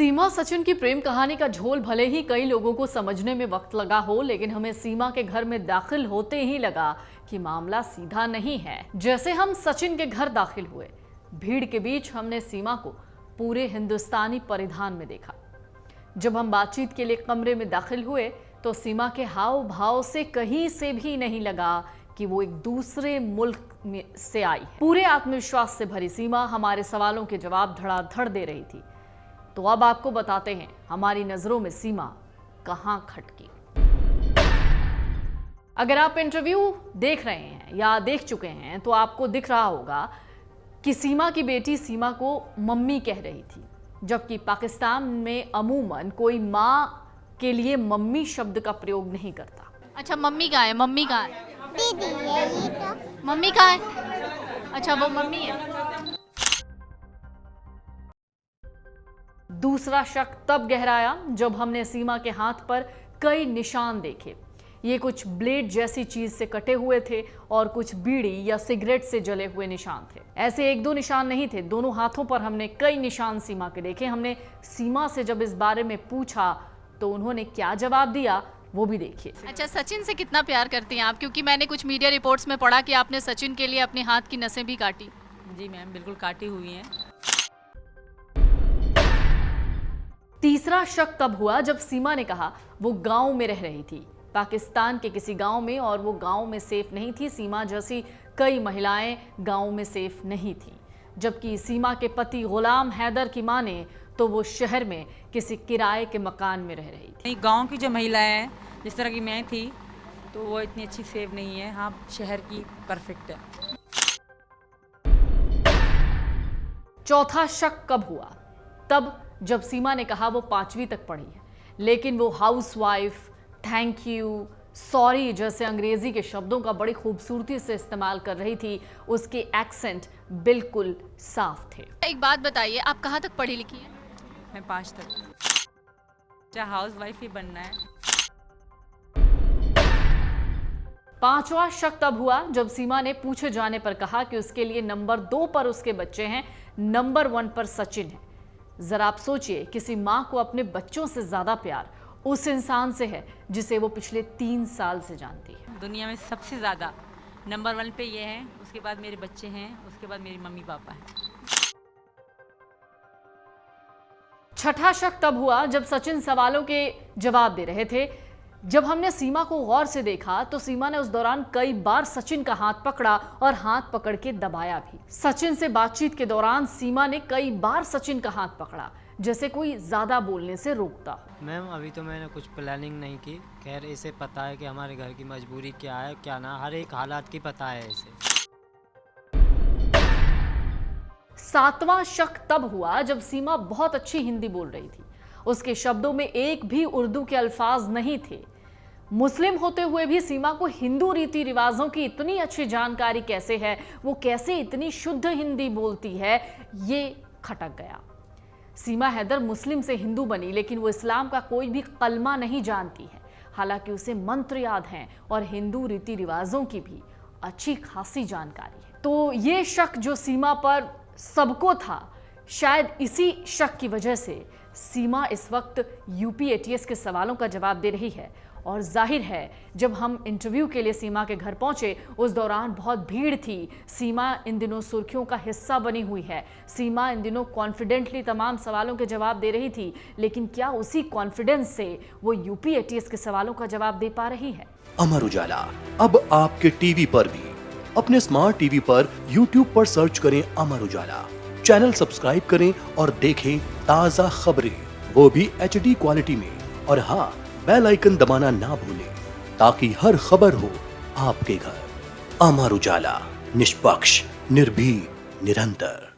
सीमा सचिन की प्रेम कहानी का झोल भले ही कई लोगों को समझने में वक्त लगा हो, लेकिन हमें सीमा के घर में दाखिल होते ही लगा कि मामला सीधा नहीं है। जैसे हम सचिन के घर दाखिल हुए, भीड़ के बीच हमने सीमा को पूरे हिंदुस्तानी परिधान में देखा। जब हम बातचीत के लिए कमरे में दाखिल हुए तो सीमा के हाव भाव से कहीं से भी नहीं लगा कि वो एक दूसरे मुल्क में से आई है। पूरे आत्मविश्वास से भरी सीमा हमारे सवालों के जवाब धड़ाधड़ दे रही थी। तो अब आपको बताते हैं हमारी नजरों में सीमा कहां खटकी। अगर आप इंटरव्यू देख रहे हैं या देख चुके हैं तो आपको दिख रहा होगा कि सीमा की बेटी सीमा को मम्मी कह रही थी, जबकि पाकिस्तान में अमूमन कोई माँ के लिए मम्मी शब्द का प्रयोग नहीं करता। अच्छा, मम्मी कहाँ है? मम्मी कहाँ है? दीदी है ये तो। मम्मी कहाँ है? अच्छा, वो मम्मी है। दूसरा शक तब गहराया जब हमने सीमा के हाथ पर कई निशान देखे। ये कुछ ब्लेड जैसी चीज से कटे हुए थे और कुछ बीड़ी या सिगरेट से जले हुए निशान थे। ऐसे एक दो निशान नहीं थे, दोनों हाथों पर हमने कई निशान सीमा के देखे। हमने सीमा से जब इस बारे में पूछा तो उन्होंने क्या जवाब दिया वो भी देखिए। अच्छा, सचिन से कितना प्यार करती हैं आप? क्योंकि मैंने कुछ मीडिया रिपोर्ट्स में पढ़ा कि आपने सचिन के लिए अपने हाथ की नसें भी काटी। जी मैम, बिल्कुल काटी हुई हैं। तीसरा शक तब हुआ जब सीमा ने कहा वो गांव में रह रही थी, पाकिस्तान के किसी गांव में, और वो गांव में सेफ नहीं थी। सीमा जैसी कई महिलाएं गांव में सेफ नहीं थी, जबकि सीमा के पति गुलाम हैदर की माने तो वो शहर में किसी किराए के मकान में रह रही थी। नहीं, गांव की जो महिलाएं हैं जिस तरह की मैं थी तो वो इतनी अच्छी सेफ नहीं है। हाँ, शहर की परफेक्ट है। चौथा शक कब हुआ? तब जब सीमा ने कहा वो 5वीं तक पढ़ी है, लेकिन वो हाउसवाइफ, थैंक यू, सॉरी जैसे अंग्रेजी के शब्दों का बड़ी खूबसूरती से इस्तेमाल कर रही थी। उसके एक्सेंट बिल्कुल साफ थे। एक बात बताइए, आप कहाँ तक पढ़ी लिखी हैं? मैं 5 तक। क्या हाउस वाइफ ही बनना है? पांचवा शक तब हुआ जब सीमा ने पूछे जाने पर कहा कि उसके लिए नंबर 2 पर उसके बच्चे हैं, नंबर 1 पर सचिन है। जरा आप सोचिए, किसी माँ को अपने बच्चों से ज्यादा प्यार उस इंसान से है जिसे वो पिछले 3 साल से जानती है। दुनिया में सबसे ज़्यादा नंबर 1 पे ये हैं, उसके बाद मेरे बच्चे हैं, उसके बाद मेरी मम्मी पापा हैं। छठा शक तब हुआ जब सचिन सवालों के जवाब दे रहे थे। जब हमने सीमा को गौर से देखा तो सीमा ने उस दौरान कई बार सचिन का हाथ पकड़ा और हाथ पकड़ के दबाया भी। सचिन से बातचीत के दौरान सीमा ने कई बार सचिन का हाथ पकड़ा, जैसे कोई ज्यादा बोलने से रोकता। मैम, अभी तो मैंने कुछ प्लानिंग नहीं की। खैर, इसे पता है कि हमारे घर की मजबूरी क्या है क्या ना, हर एक हालात की पता है इसे। 7वां शक तब हुआ जब सीमा बहुत अच्छी हिंदी बोल रही थी। उसके शब्दों में एक भी उर्दू के अल्फाज नहीं थे। मुस्लिम होते हुए भी सीमा को हिंदू रीति रिवाजों की इतनी अच्छी जानकारी कैसे है, वो कैसे इतनी शुद्ध हिंदी बोलती है, ये खटक गया। सीमा हैदर मुस्लिम से हिंदू बनी, लेकिन वो इस्लाम का कोई भी कलमा नहीं जानती है। हालांकि उसे मंत्र याद हैं और हिंदू रीति रिवाजों की भी अच्छी खासी जानकारी है। तो ये शक जो सीमा पर सबको था, शायद इसी शक की वजह से सीमा इस वक्त यूपी एटीएस के सवालों का जवाब दे रही है। और जाहिर है, जब हम इंटरव्यू के लिए सीमा के घर पहुंचे उस दौरान बहुत भीड़ थी। सीमा इन दिनों सुर्खियों का हिस्सा बनी हुई है। सीमा इन दिनों कॉन्फिडेंटली तमाम सवालों के जवाब दे रही थी, लेकिन क्या उसी कॉन्फिडेंस से वो यूपी एटीएस के सवालों का जवाब दे पा रही है? अमर उजाला अब आपके टीवी पर भी। अपने स्मार्ट टीवी पर यूट्यूब पर सर्च करें अमर उजाला, चैनल सब्सक्राइब करें और देखें ताज़ा खबरें, वो भी HD क्वालिटी में। और हाँ, बेल आइकन दबाना ना भूलें ताकि हर खबर हो आपके घर। अमर उजाला, निष्पक्ष, निर्भीक, निरंतर।